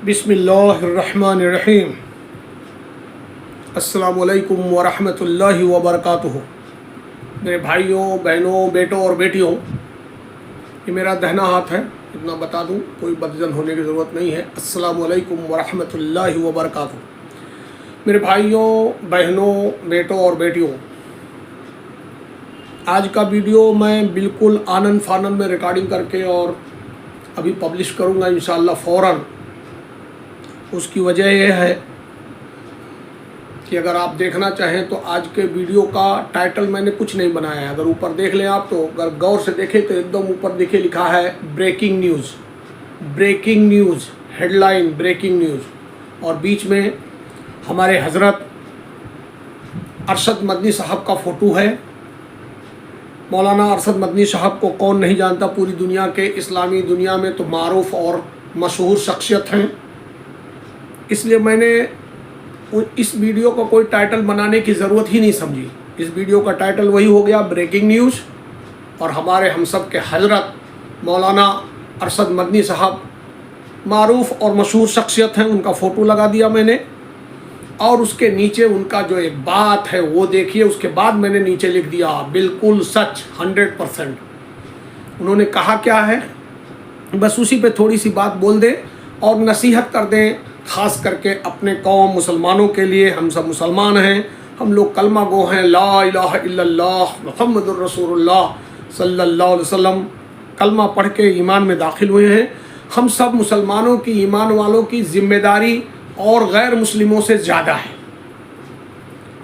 बिस्मिल्लाहिर्रहमानिर्रहीम। अस्सलामु अलैकुम वरहमतुल्लाहि वबरकातुहू। मेरे भाइयों, बहनों, बेटों और बेटियों, ये मेरा दहना हाथ है, इतना बता दूं, कोई बदजन होने की ज़रूरत नहीं है। अस्सलामु अलैकुम वरहमतुल्लाहि वबरकातुहू। मेरे भाइयों, बहनों, बेटों और बेटियों, आज का वीडियो मैं बिल्कुल आनन फानन में रिकॉर्डिंग करके और अभी पब्लिश करूँगा इंशाअल्लाह फ़ौरन। उसकी वजह यह है कि अगर आप देखना चाहें तो आज के वीडियो का टाइटल मैंने कुछ नहीं बनाया है। अगर ऊपर देख लें आप, तो अगर गौर से देखें तो एकदम ऊपर देखिए लिखा है breaking news, breaking news, headline breaking news, और बीच में हमारे हज़रत अरशद मदनी साहब का फ़ोटो है। मौलाना अरशद मदनी साहब को कौन नहीं जानता, पूरी दुनिया के इस्लामी दुनिया में तो मारूफ और मशहूर शख्सियत हैं। इसलिए मैंने इस वीडियो को कोई टाइटल बनाने की ज़रूरत ही नहीं समझी। इस वीडियो का टाइटल वही हो गया, ब्रेकिंग न्यूज़, और हमारे हम सब के हज़रत मौलाना अरशद मदनी साहब मारूफ और मशहूर शख्सियत हैं, उनका फ़ोटो लगा दिया मैंने, और उसके नीचे उनका जो एक बात है वो देखिए। उसके बाद मैंने नीचे लिख दिया बिल्कुल सच, 100%। उन्होंने कहा क्या है, बस उसी पे थोड़ी सी बात बोल दें और नसीहत कर दें, ख़ास करके अपने कौम मुसलमानों के लिए। हम सब मुसलमान हैं, हम लोग कलमा गो हैं, ला इलाहा इल्लल्लाह मुहम्मदुर रसूलुल्लाह सल्लल्लाहु अलैहि वसल्लम कलमा पढ़ के ईमान में दाखिल हुए हैं। हम सब मुसलमानों की, ईमान वालों की ज़िम्मेदारी और गैर मुस्लिमों से ज़्यादा है।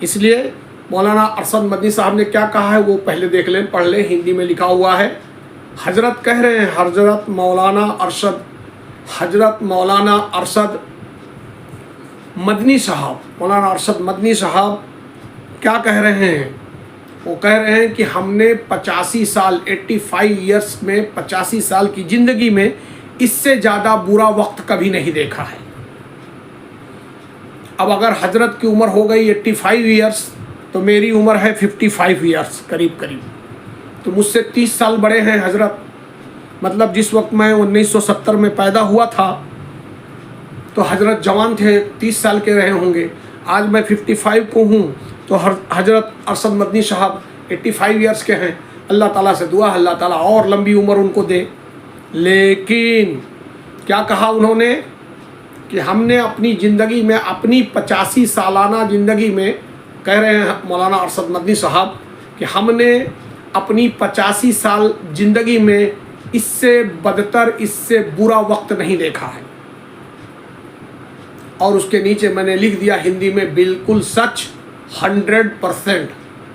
इसलिए मौलाना अरशद मदनी साहब ने क्या कहा है वो पहले देख लें, पढ़ लें, हिंदी में लिखा हुआ है। हजरत कह रहे हैं, हजरत मौलाना अरशद मदनी साहब, मौलाना अरशद मदनी साहब क्या कह रहे हैं? वो कह रहे हैं कि हमने 85 साल, 85 ईयर्स में, 85 साल की ज़िंदगी में इससे ज़्यादा बुरा वक्त कभी नहीं देखा है। अब अगर हजरत की उम्र हो गई 85 ईयर्स, तो मेरी उम्र है 55 ईयर्स करीब करीब, तो मुझसे 30 साल बड़े हैं हजरत। मतलब जिस वक्त मैं 1970 में पैदा हुआ था तो हजरत जवान थे, 30 साल के रहे होंगे। आज मैं 55 को हूँ, तो हजरत अरशद मदनी साहब 85 ईयर्स के हैं। अल्लाह ताला से दुआ, अल्लाह ताला और लंबी उम्र उनको दे। लेकिन क्या कहा उन्होंने कि हमने अपनी ज़िंदगी में, अपनी 85 सालाना ज़िंदगी में, कह रहे हैं मौलाना अरशद मदनी साहब कि हमने अपनी 85 साल ज़िंदगी में इससे बदतर, इससे बुरा वक्त नहीं देखा है। और उसके नीचे मैंने लिख दिया हिंदी में बिल्कुल सच, 100%।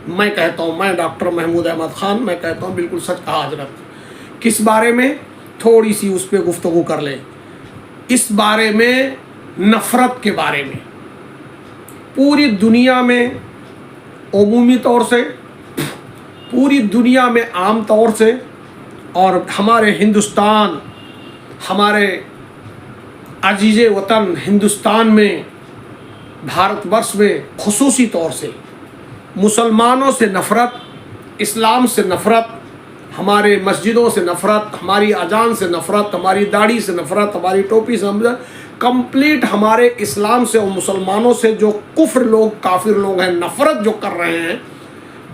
मैं कहता हूँ, मैं डॉक्टर महमूद अहमद ख़ान, मैं कहता हूँ बिल्कुल सच कहा हजरत। किस बारे में? थोड़ी सी उस पर गुफ्तगू कर लें। इस बारे में, नफ़रत के बारे में। पूरी दुनिया में अमूमी तौर से, पूरी दुनिया में आम तौर से, और हमारे हिंदुस्तान, हमारे अजीज़ वतन हिंदुस्तान में, भारतवर्ष में ख़ुसूसी तौर से मुसलमानों से नफ़रत, इस्लाम से नफ़रत, हमारे मस्जिदों से नफ़रत, हमारी अजान से नफ़रत, हमारी दाढ़ी से नफ़रत, हमारी टोपी से नफ़रत, कंप्लीट हमारे इस्लाम से और मुसलमानों से जो कुफ्र लोग, काफिर लोग हैं, नफ़रत जो कर रहे हैं।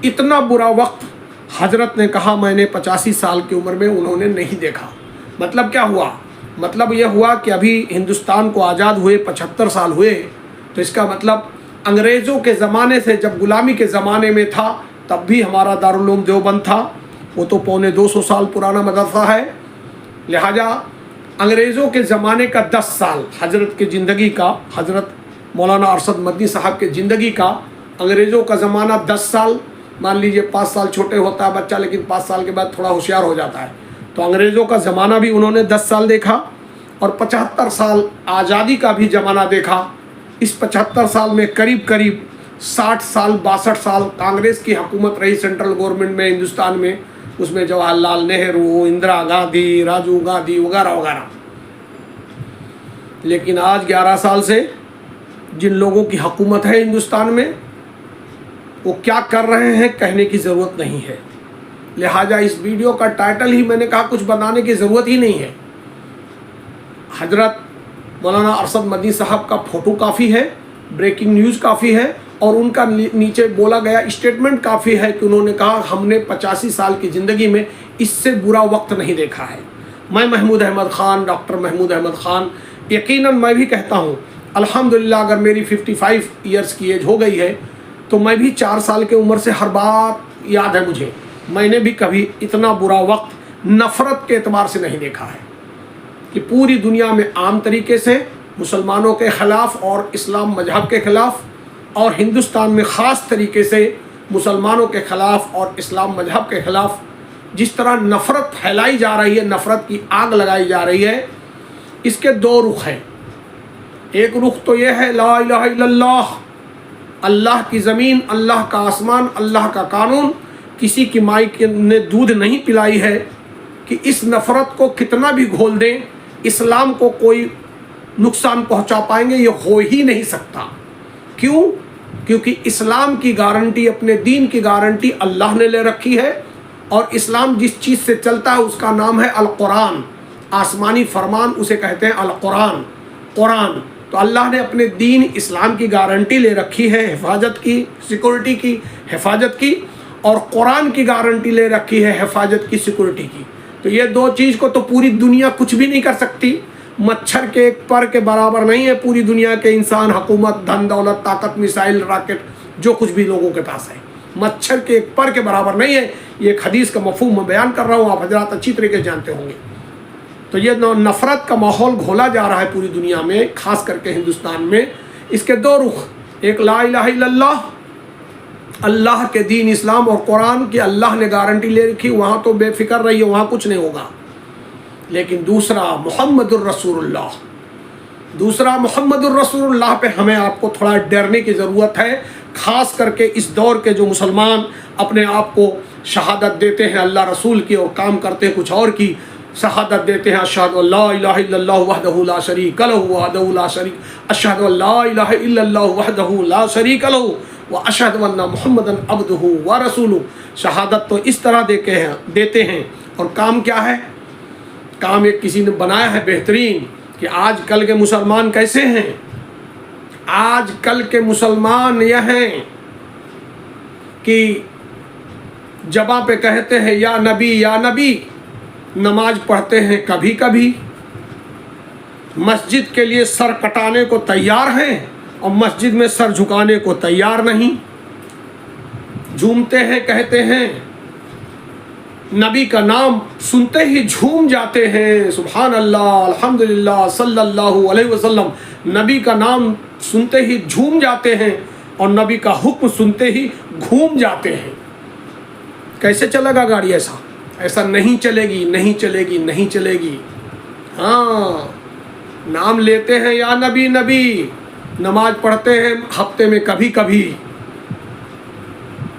इतना बुरा वक्त हजरत ने कहा मैंने 85 साल की उम्र में उन्होंने नहीं देखा। मतलब क्या हुआ? मतलब यह हुआ कि अभी हिंदुस्तान को आज़ाद हुए 75 साल हुए, तो इसका मतलब अंग्रेज़ों के ज़माने से, जब गुलामी के ज़माने में था, तब भी हमारा दारुल उलूम देवबंद था। वो तो पौने 200 साल पुराना मदरसा है। लिहाजा अंग्रेज़ों के ज़माने का 10 साल हजरत की ज़िंदगी का, हजरत मौलाना अरशद मदनी साहब के ज़िंदगी का, अंग्रेज़ों का ज़माना 10 साल। मान लीजिए 5 साल छोटे होता है बच्चा, लेकिन 5 साल के बाद थोड़ा होशियार हो जाता है। तो अंग्रेज़ों का ज़माना भी उन्होंने 10 साल देखा, और 75 साल आज़ादी का भी ज़माना देखा। इस 75 साल में करीब करीब 60 साल, 62 साल कांग्रेस की हुकूमत रही सेंट्रल गवर्नमेंट में हिंदुस्तान में। उसमें जवाहरलाल नेहरू, इंदिरा गांधी, राजीव गांधी वगैरह वगैरह। लेकिन आज 11 साल से जिन लोगों की हुकूमत है हिंदुस्तान में, वो क्या कर रहे हैं कहने की ज़रूरत नहीं है। लिहाजा इस वीडियो का टाइटल ही मैंने कहा कुछ बनाने की ज़रूरत ही नहीं है। हजरत मौलाना अरशद मदनी साहब का फ़ोटो काफ़ी है, ब्रेकिंग न्यूज़ काफ़ी है, और उनका नीचे बोला गया स्टेटमेंट काफ़ी है कि उन्होंने कहा हमने 85 साल की ज़िंदगी में इससे बुरा वक्त नहीं देखा है। मैं महमूद अहमद ख़ान, डॉक्टर महमूद अहमद ख़ान, यकीनन मैं भी कहता हूँ अल्हम्दुलिल्लाह, अगर मेरी 55 ईयर्स की एज हो गई है तो मैं भी 4 साल की उम्र से हर बात याद है मुझे, मैंने भी कभी इतना बुरा वक्त नफ़रत के एतबार से नहीं देखा है कि पूरी दुनिया में आम तरीके से मुसलमानों के ख़िलाफ़ और इस्लाम मजहब के ख़िलाफ़, और हिंदुस्तान में ख़ास तरीके से मुसलमानों के ख़िलाफ़ और इस्लाम मजहब के ख़िलाफ़ जिस तरह नफ़रत फैलाई जा रही है, नफ़रत की आग लगाई जा रही है, इसके दो रुख हैं। एक रुख तो ये है ला इलाहा इल्लल्लाह, अल्लाह की ज़मीन, अल्लाह का आसमान, अल्लाह का कानून, किसी की माई ने दूध नहीं पिलाई है कि इस नफ़रत को कितना भी घोल दें इस्लाम को कोई नुकसान पहुंचा पाएंगे, ये हो ही नहीं सकता। क्यों? क्योंकि इस्लाम की गारंटी, अपने दीन की गारंटी अल्लाह ने ले रखी है, और इस्लाम जिस चीज़ से चलता है उसका नाम है अल कुरान, आसमानी फरमान उसे कहते हैं अल कुरान, कुरान। तो अल्लाह ने अपने दीन इस्लाम की गारंटी ले रखी है, हिफाजत की, सिक्योरिटी की, हिफाजत की, और कुरान की गारंटी ले रखी है हिफाजत की, सिक्योरिटी की। तो ये दो चीज़ को तो पूरी दुनिया कुछ भी नहीं कर सकती। मच्छर के एक पर के बराबर नहीं है पूरी दुनिया के इंसान, हुकूमत, धन दौलत, ताकत, मिसाइल, रॉकेट, जो कुछ भी लोगों के पास है, मच्छर के एक पर के बराबर नहीं है। ये एक हदीस का मफ़हूम मैं बयान कर रहा हूँ, आप हजरात अच्छी तरीके से जानते होंगे। तो ये नफ़रत का माहौल घोला जा रहा है पूरी दुनिया में, ख़ास करके हिंदुस्तान में। इसके दो रुख, एक ला इलाहा इल्लल्लाह, अल्लाह के दीन इस्लाम और कुरान की अल्लाह ने गारंटी ले रखी, वहाँ तो बेफिक्र रहिए, वहाँ कुछ नहीं होगा। लेकिन दूसरा मुहम्मदुर रसूलुल्लाह, दूसरा मुहम्मदुर रसूलुल्लाह पे हमें आपको थोड़ा डरने की ज़रूरत है, ख़ास करके इस दौर के जो मुसलमान अपने आप को शहादत देते हैं अल्लाह रसूल की और काम करते हैं कुछ और की, शहादत देते हैं अशहदु अल्ला इलाहा इल्लल्लाह वहदहु ला शरीका लहु वहदहु ला शरीक, अशहदु अल्ला इलाहा इल्लल्लाह वहदहु ला शरीका लहु व अशहदु अन्ना मुहम्मदन अब्दुहु व रसूलुहु। शहादत तो इस तरह देते हैं, और काम क्या है? काम एक किसी ने बनाया है बेहतरीन कि आज कल के मुसलमान कैसे हैं। आज कल के मुसलमान यह हैं कि जबा पे कहते हैं या नबी, नमाज पढ़ते हैं कभी कभी, मस्जिद के लिए सर कटाने को तैयार हैं और मस्जिद में सर झुकाने को तैयार नहीं, झूमते हैं, कहते हैं नबी का नाम सुनते ही झूम जाते हैं, सुभान अल्लाह, अल्हम्दुलिल्लाह, सल्लल्लाहु अलैहि वसल्लम, नबी का नाम सुनते ही झूम जाते हैं और नबी का हुक्म सुनते ही घूम जाते हैं। कैसे चलेगा गाड़ी? ऐसा नहीं चलेगी, नहीं चलेगी, नहीं चलेगी। हाँ, नाम लेते हैं या नबी, नमाज पढ़ते हैं हफ्ते में कभी कभी,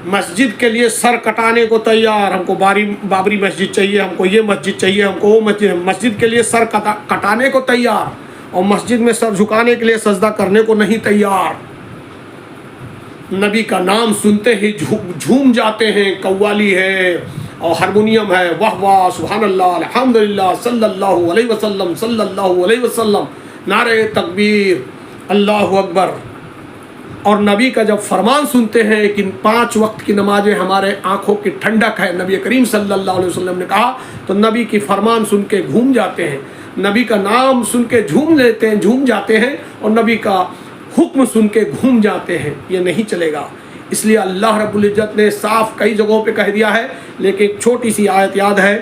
मस्जिद के लिए सर कटाने को तैयार, हमको बाबरी मस्जिद चाहिए, हमको ये मस्जिद चाहिए, हमको वो मस्जिद के लिए सर कटाने को तैयार, और मस्जिद में सर झुकाने के लिए सजदा करने को नहीं तैयार। नबी का नाम सुनते ही झूम जाते हैं, कव्वाली है और हारमोनियम है, वाह वाह, सुभान अल्लाह, अल्हम्दुलिल्लाह, सल्लल्लाहु अलैहि वसल्लम, सल्लल्लाहु अलैहि वसल्लम, नारे तकबीर, अल्लाहु अकबर। और नबी का जब फरमान सुनते हैं कि 5 वक्त की नमाजें हमारे आँखों की ठंडक है, नबी करीम सल्लल्लाहु अलैहि वसल्लम ने कहा, तो नबी की फरमान सुन के घूम जाते हैं, नबी का नाम सुन के झूम जाते हैं, और नबी का हुक्म सुन के घूम जाते हैं। ये नहीं चलेगा। इसलिए अल्लाह रब्बुल इज़्ज़त ने साफ कई जगहों पे कह दिया है, लेकिन एक छोटी सी आयत याद है,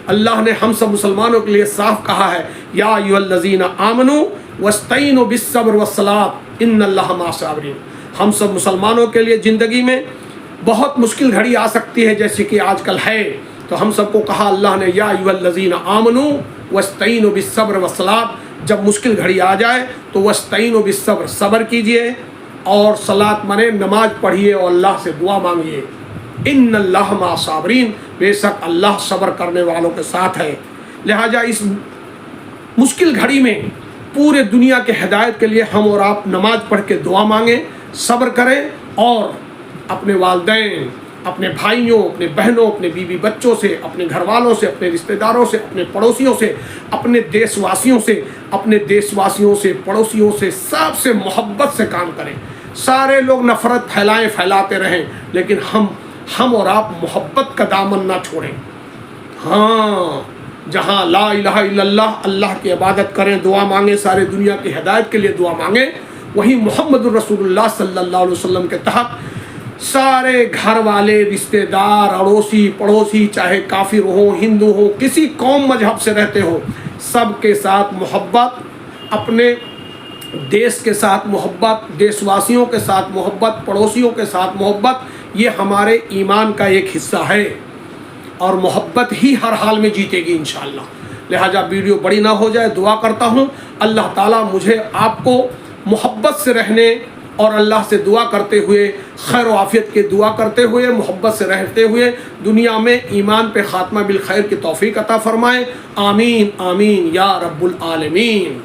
अल्लाह ने हम सब मुसलमानों के लिए साफ कहा है, या अय्युहल्लज़ीना आमनू वस्तईनु बिस्सब्र वस्सलात इन्नल्लाहा मअस-साबिरीन। हम सब मुसलमानों के लिए ज़िंदगी में बहुत मुश्किल घड़ी आ सकती है जैसे कि आजकल है, तो हम सबको कहा अल्लाह ने, या अय्युहल्लज़ीना आमनू वस्तईनु बिस्सब्र वस्सलात, जब मुश्किल घड़ी आ जाए तो वस्तईनु बिस्सब्र, सब्र कीजिए, और सलात माने नमाज पढ़िए और अल्लाह से दुआ मांगिए, इन्नल्लाहा मअस-साबिरीन, बेशक अल्लाह सब्र करने वालों के साथ है। लिहाजा इस मुश्किल घड़ी में पूरे दुनिया के हिदायत के लिए हम और आप नमाज पढ़ के दुआ मांगें, सब्र करें, और अपने वालिदैन اپنے بھائیوں، اپنے بہنوں، اپنے بیوی بچوں سے، اپنے گھر والوں سے، اپنے رشتہ داروں سے، اپنے پڑوسیوں سے، اپنے دیش واسیوں سے، پڑوسیوں سے، سب سے محبت سے کام کریں۔ سارے لوگ نفرت پھیلاتے رہیں، لیکن ہم اور آپ محبت کا دامن نہ چھوڑیں۔ ہاں، جہاں لا الہ الا اللہ، اللہ کی عبادت کریں، دعا مانگیں، سارے دنیا کی ہدایت کے لیے دعا مانگیں، وہی محمد الرسول اللہ صلی اللہ علیہ وسلم کے تحت سارے گھر والے، رشتہ دار، اڑوسی پڑوسی، چاہے کافر ہوں، ہندو ہوں، کسی قوم مذہب سے رہتے ہو، سب کے ساتھ محبت، اپنے دیش کے ساتھ محبت، دیش واسیوں کے ساتھ محبت، پڑوسیوں کے ساتھ محبت، یہ ہمارے ایمان کا ایک حصہ ہے، اور محبت ہی ہر حال میں جیتے گی انشاءاللہ۔ لہٰذا ویڈیو بڑی نہ ہو جائے، دعا کرتا ہوں اللہ تعالیٰ مجھے آپ کو محبت سے رہنے اور اللہ سے دعا کرتے ہوئے، خیر و عافیت کی دعا کرتے ہوئے، محبت سے رہتے ہوئے دنیا میں ایمان پہ خاتمہ بالخیر کی توفیق عطا فرمائے۔ آمین آمین یا رب العالمین۔